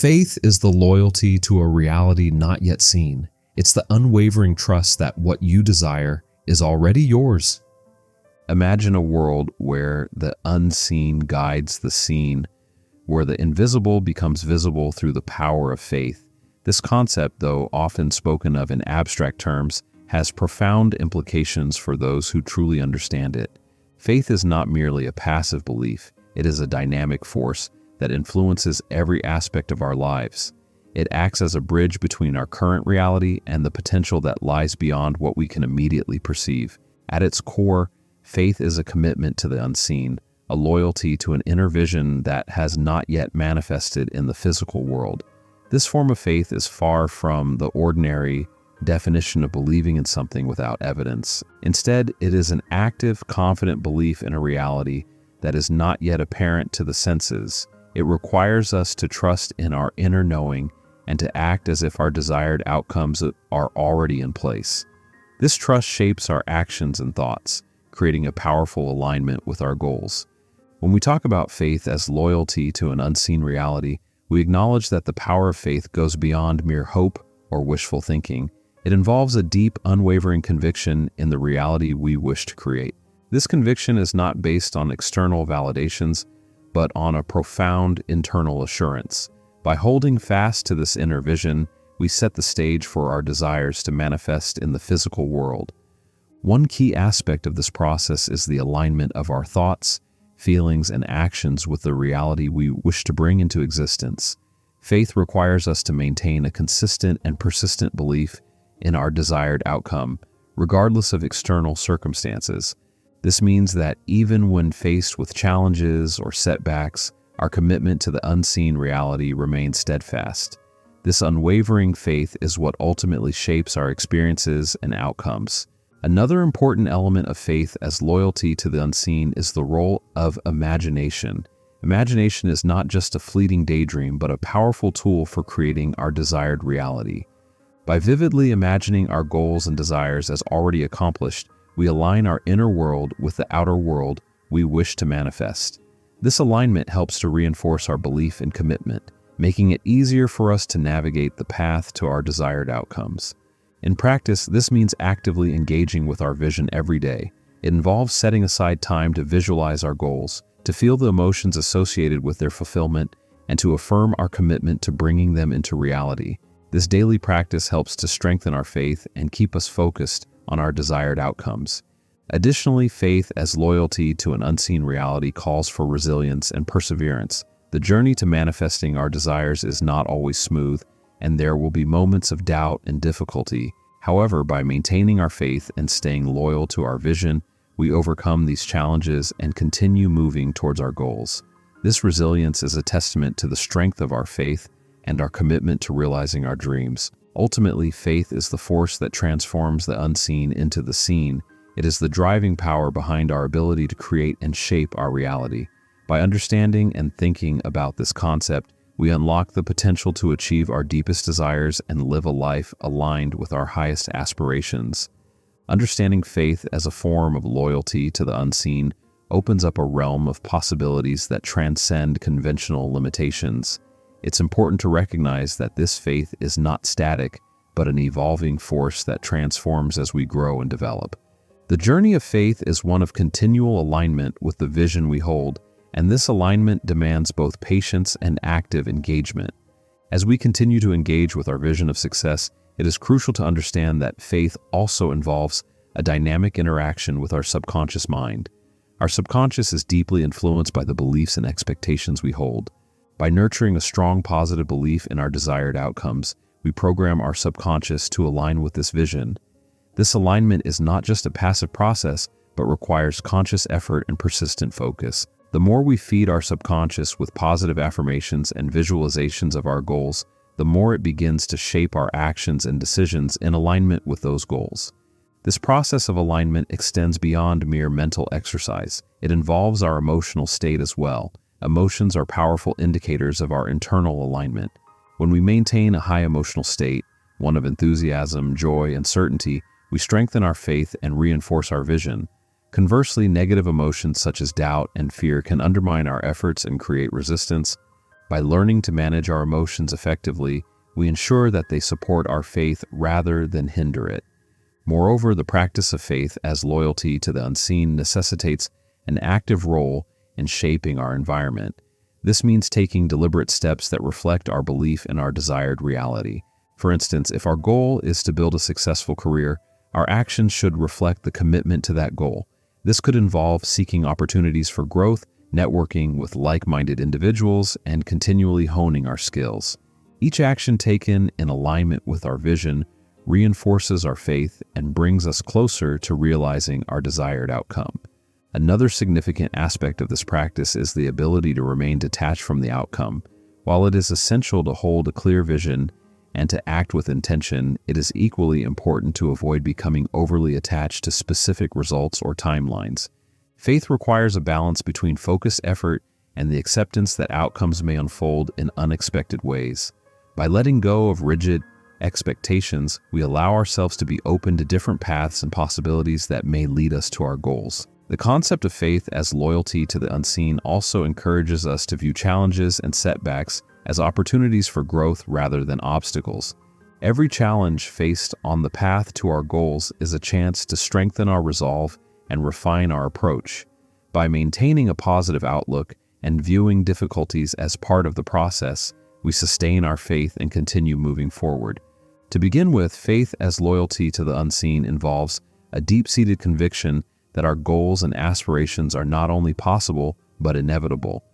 Faith is the loyalty to a reality not yet seen. It's the unwavering trust that what you desire is already yours. Imagine a world where the unseen guides the seen, where the invisible becomes visible through the power of faith. This concept, though often spoken of in abstract terms, has profound implications for those who truly understand it. Faith is not merely a passive belief, it is a dynamic force that influences every aspect of our lives. It acts as a bridge between our current reality and the potential that lies beyond what we can immediately perceive. At its core, faith is a commitment to the unseen, a loyalty to an inner vision that has not yet manifested in the physical world. This form of faith is far from the ordinary definition of believing in something without evidence. Instead, it is an active, confident belief in a reality that is not yet apparent to the senses. It requires us to trust in our inner knowing and to act as if our desired outcomes are already in place. This trust shapes our actions and thoughts, creating a powerful alignment with our goals. When we talk about faith as loyalty to an unseen reality, we acknowledge that the power of faith goes beyond mere hope or wishful thinking. It involves a deep, unwavering conviction in the reality we wish to create. This conviction is not based on external validations, but on a profound internal assurance. By holding fast to this inner vision, we set the stage for our desires to manifest in the physical world. One key aspect of this process is the alignment of our thoughts, feelings, and actions with the reality we wish to bring into existence. Faith requires us to maintain a consistent and persistent belief in our desired outcome, regardless of external circumstances. This means that even when faced with challenges or setbacks, our commitment to the unseen reality remains steadfast. This unwavering faith is what ultimately shapes our experiences and outcomes. Another important element of faith as loyalty to the unseen is the role of imagination. Imagination is not just a fleeting daydream, but a powerful tool for creating our desired reality. By vividly imagining our goals and desires as already accomplished, we align our inner world with the outer world we wish to manifest. This alignment helps to reinforce our belief and commitment, making it easier for us to navigate the path to our desired outcomes. In practice, this means actively engaging with our vision every day. It involves setting aside time to visualize our goals, to feel the emotions associated with their fulfillment, and to affirm our commitment to bringing them into reality. This daily practice helps to strengthen our faith and keep us focused on our desired outcomes. Additionally, faith as loyalty to an unseen reality calls for resilience and perseverance. The journey to manifesting our desires is not always smooth, and there will be moments of doubt and difficulty. However, by maintaining our faith and staying loyal to our vision, we overcome these challenges and continue moving towards our goals. This resilience is a testament to the strength of our faith and our commitment to realizing our dreams. Ultimately, faith is the force that transforms the unseen into the seen. It is the driving power behind our ability to create and shape our reality. By understanding and thinking about this concept, we unlock the potential to achieve our deepest desires and live a life aligned with our highest aspirations. Understanding faith as a form of loyalty to the unseen opens up a realm of possibilities that transcend conventional limitations. It's important to recognize that this faith is not static, but an evolving force that transforms as we grow and develop. The journey of faith is one of continual alignment with the vision we hold, and this alignment demands both patience and active engagement. As we continue to engage with our vision of success, it is crucial to understand that faith also involves a dynamic interaction with our subconscious mind. Our subconscious is deeply influenced by the beliefs and expectations we hold. By nurturing a strong positive belief in our desired outcomes, we program our subconscious to align with this vision. This alignment is not just a passive process, but requires conscious effort and persistent focus. The more we feed our subconscious with positive affirmations and visualizations of our goals, the more it begins to shape our actions and decisions in alignment with those goals. This process of alignment extends beyond mere mental exercise. It involves our emotional state as well. Emotions are powerful indicators of our internal alignment. When we maintain a high emotional state, one of enthusiasm, joy, and certainty, we strengthen our faith and reinforce our vision. Conversely, negative emotions such as doubt and fear can undermine our efforts and create resistance. By learning to manage our emotions effectively, we ensure that they support our faith rather than hinder it. Moreover, the practice of faith as loyalty to the unseen necessitates an active role in shaping our environment. This means taking deliberate steps that reflect our belief in our desired reality. For instance, if our goal is to build a successful career, our actions should reflect the commitment to that goal. This could involve seeking opportunities for growth, networking with like-minded individuals, and continually honing our skills. Each action taken in alignment with our vision reinforces our faith and brings us closer to realizing our desired outcome. Another significant aspect of this practice is the ability to remain detached from the outcome. While it is essential to hold a clear vision and to act with intention, it is equally important to avoid becoming overly attached to specific results or timelines. Faith requires a balance between focused effort and the acceptance that outcomes may unfold in unexpected ways. By letting go of rigid expectations, we allow ourselves to be open to different paths and possibilities that may lead us to our goals. The concept of faith as loyalty to the unseen also encourages us to view challenges and setbacks as opportunities for growth rather than obstacles. Every challenge faced on the path to our goals is a chance to strengthen our resolve and refine our approach. By maintaining a positive outlook and viewing difficulties as part of the process, we sustain our faith and continue moving forward. To begin with, faith as loyalty to the unseen involves a deep-seated conviction that our goals and aspirations are not only possible, but inevitable.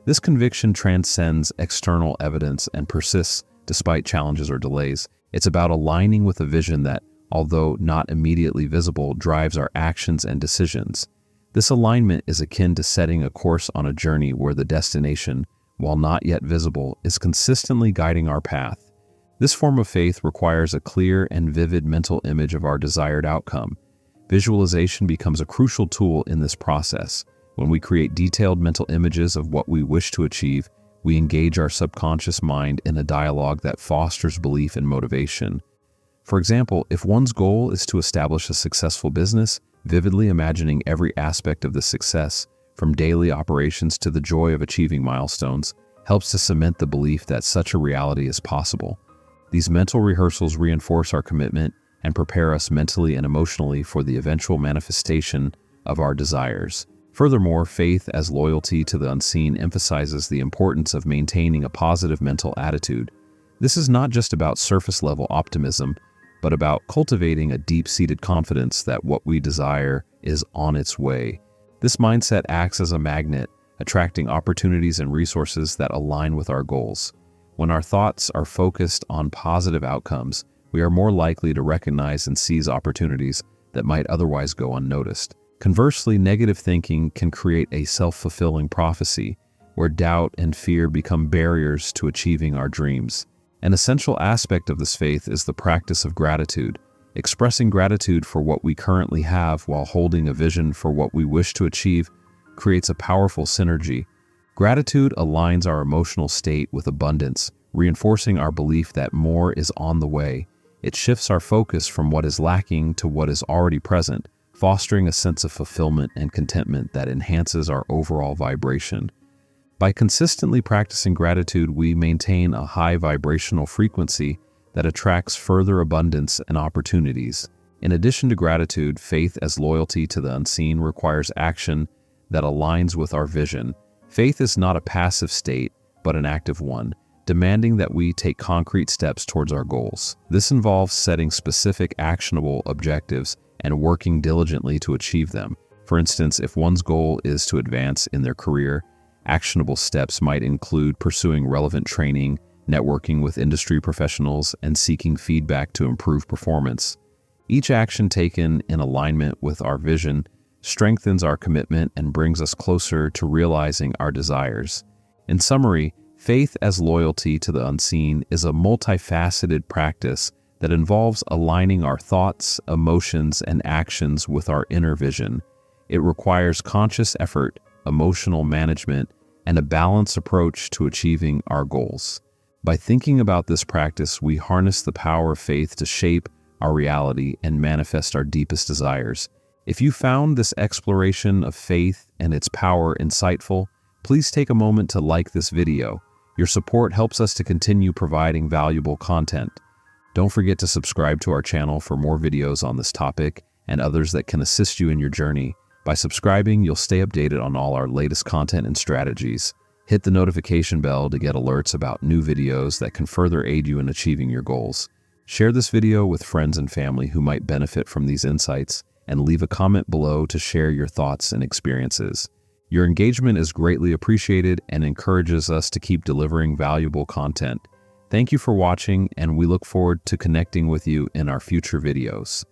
This conviction transcends external evidence and persists despite challenges or delays. It's about aligning with a vision that, although not immediately visible, drives our actions and decisions. This alignment is akin to setting a course on a journey where the destination, while not yet visible, is consistently guiding our path. This form of faith requires a clear and vivid mental image of our desired outcome. Visualization becomes a crucial tool in this process. When we create detailed mental images of what we wish to achieve, we engage our subconscious mind in a dialogue that fosters belief and motivation. For example, if one's goal is to establish a successful business, vividly imagining every aspect of the success, from daily operations to the joy of achieving milestones, helps to cement the belief that such a reality is possible. These mental rehearsals reinforce our commitment and prepare us mentally and emotionally for the eventual manifestation of our desires. Furthermore, faith as loyalty to the unseen emphasizes the importance of maintaining a positive mental attitude. This is not just about surface-level optimism, but about cultivating a deep-seated confidence that what we desire is on its way. This mindset acts as a magnet, attracting opportunities and resources that align with our goals. When our thoughts are focused on positive outcomes, we are more likely to recognize and seize opportunities that might otherwise go unnoticed. Conversely, negative thinking can create a self-fulfilling prophecy, where doubt and fear become barriers to achieving our dreams. An essential aspect of this faith is the practice of gratitude. Expressing gratitude for what we currently have while holding a vision for what we wish to achieve creates a powerful synergy. Gratitude aligns our emotional state with abundance, reinforcing our belief that more is on the way. It shifts our focus from what is lacking to what is already present, fostering a sense of fulfillment and contentment that enhances our overall vibration. By consistently practicing gratitude, we maintain a high vibrational frequency that attracts further abundance and opportunities. In addition to gratitude, faith as loyalty to the unseen requires action that aligns with our vision. Faith is not a passive state, but an active one, demanding that we take concrete steps towards our goals. This involves setting specific actionable objectives and working diligently to achieve them. For instance, if one's goal is to advance in their career, actionable steps might include pursuing relevant training, networking with industry professionals, and seeking feedback to improve performance. Each action taken in alignment with our vision strengthens our commitment and brings us closer to realizing our desires. In summary, faith as loyalty to the unseen is a multifaceted practice that involves aligning our thoughts, emotions, and actions with our inner vision. It requires conscious effort, emotional management, and a balanced approach to achieving our goals. By thinking about this practice, we harness the power of faith to shape our reality and manifest our deepest desires. If you found this exploration of faith and its power insightful, please take a moment to like this video. Your support helps us to continue providing valuable content. Don't forget to subscribe to our channel for more videos on this topic and others that can assist you in your journey. By subscribing, you'll stay updated on all our latest content and strategies. Hit the notification bell to get alerts about new videos that can further aid you in achieving your goals. Share this video with friends and family who might benefit from these insights, and leave a comment below to share your thoughts and experiences. Your engagement is greatly appreciated and encourages us to keep delivering valuable content. Thank you for watching, and we look forward to connecting with you in our future videos.